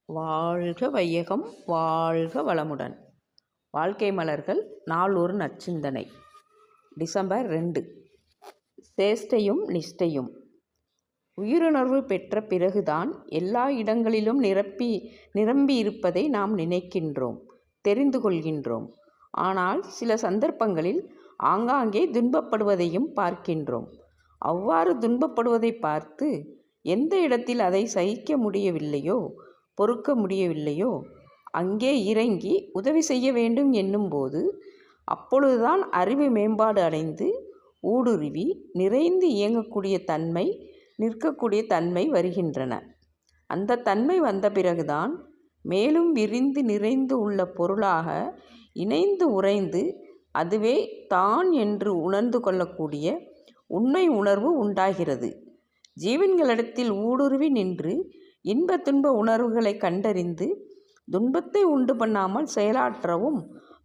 வாழ்க வையகம் வாழ்க வளமுடன். வாழ்க்கை மலர்கள் நாளொரு நற்சிந்தனை. டிசம்பர் 2. சேஷ்டையும் நிஷ்டையும். உயிருணர்வு பெற்ற பிறகுதான் எல்லா இடங்களிலும் நிரம்பி இருப்பதை நாம் நினைக்கின்றோம், தெரிந்து கொள்கின்றோம். ஆனால் சில சந்தர்ப்பங்களில் ஆங்காங்கே துன்பப்படுவதையும் பார்க்கின்றோம். அவ்வாறு துன்பப்படுவதை பார்த்து எந்த இடத்தில் அதை சகிக்க முடியவில்லையோ, பொறுக்க முடியவில்லையோ, அங்கே இறங்கி உதவி செய்ய வேண்டும் என்னும்போது அப்பொழுதுதான் அறிவு மேம்பாடு அடைந்து ஊடுருவி நிறைந்து இயங்கக்கூடிய தன்மை, நிற்கக்கூடிய தன்மை வருகின்றன. அந்த தன்மை வந்த பிறகுதான் மேலும் விரிந்து நிறைந்து உள்ள பொருளாக இணைந்து உறைந்து அதுவே தான் என்று உணர்ந்து கொள்ளக்கூடிய உண்மை உணர்வு உண்டாகிறது. ஜீவன்களிடத்தில் ஊடுருவி நின்று இன்ப துன்ப உணர்வுகளை கண்டறிந்து துன்பத்தை உண்டு பண்ணாமல் செயலாற்றவும்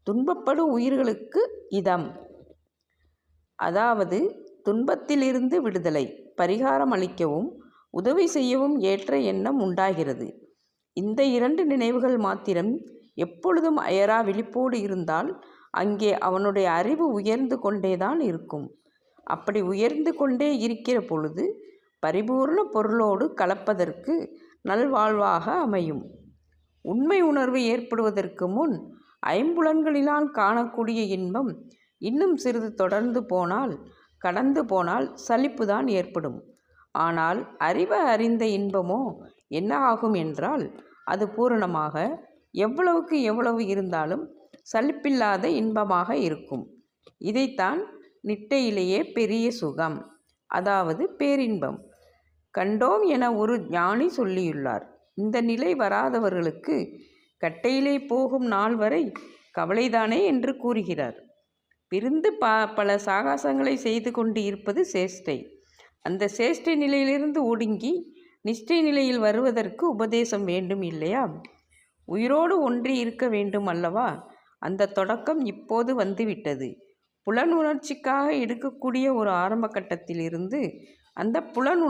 துன்பப்படும் உயிர்களுக்கு இதம், அதாவது துன்பத்திலிருந்து விடுதலை, பரிகாரம் அளிக்கவும் உதவி செய்யவும் ஏற்ற எண்ணம் உண்டாகிறது. இந்த 2 நினைவுகள் மாத்திரம் எப்பொழுதும் அயரா விழிப்போடு இருந்தால் அங்கே அவனுடைய அறிவு உயர்ந்து கொண்டேதான் இருக்கும். அப்படி உயர்ந்து கொண்டே இருக்கிற பொழுது பரிபூர்ண பொருளோடு கலப்பதற்கு நல்வாழ்வாக அமையும். உண்மை உணர்வு ஏற்படுவதற்கு முன் ஐம்புலன்களினால் காணக்கூடிய இன்பம் இன்னும் சிறிது கடந்து போனால் சலிப்புதான் ஏற்படும். ஆனால் அறிவை அறிந்த இன்பமோ என்ன ஆகும் என்றால் அது பூரணமாக எவ்வளவுக்கு எவ்வளவு இருந்தாலும் சலிப்பில்லாத இன்பமாக இருக்கும். இதைத்தான் நிட்டையிலேயே பெரிய சுகம், அதாவது பேரின்பம் கண்டோம் என ஒரு ஞானி சொல்லியுள்ளார். இந்த நிலை வராதவர்களுக்கு கட்டையிலே போகும் நாள் வரை கவலைதானே என்று கூறுகிறார். பிரிந்து பல சாகசங்களை செய்து கொண்டு இருப்பது சேஷ்டை. அந்த சேஷ்டை நிலையிலிருந்து ஒடுங்கி நிஷ்டை நிலையில் வருவதற்கு உபதேசம் வேண்டும் இல்லையா? உயிரோடு ஒன்றி இருக்க வேண்டும் அல்லவா? அந்த தொடக்கம் இப்போது வந்துவிட்டது. புலன் உணர்ச்சிக்காக எடுக்கக்கூடிய ஒரு ஆரம்ப கட்டத்திலிருந்து அந்த புலன்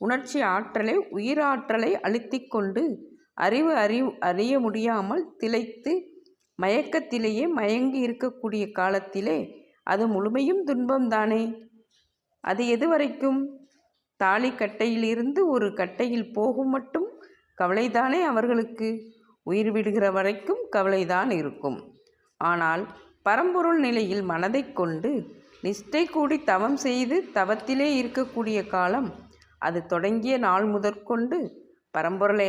உணர்ச்சி ஆற்றலை, உயிராற்றலை அழுத்தி கொண்டு அறிய முடியாமல் திளைத்து மயக்கத்திலேயே மயங்கி இருக்கக்கூடிய காலத்திலே அது முழுமையும் துன்பம்தானே. அது எது வரைக்கும்? தாலி கட்டையிலிருந்து ஒரு கட்டையில் போகும் மட்டும் கவலைதானே அவர்களுக்கு. உயிர் விடுகிற வரைக்கும் கவலைதான் இருக்கும். ஆனால் பரம்பொருள் நிலையில் மனதை கொண்டு நிஷ்டை கூடி தவம் செய்து தவத்திலே இருக்கக்கூடிய காலம், அது தொடங்கிய நாள் முதற்கொண்டு பரம்பொருளை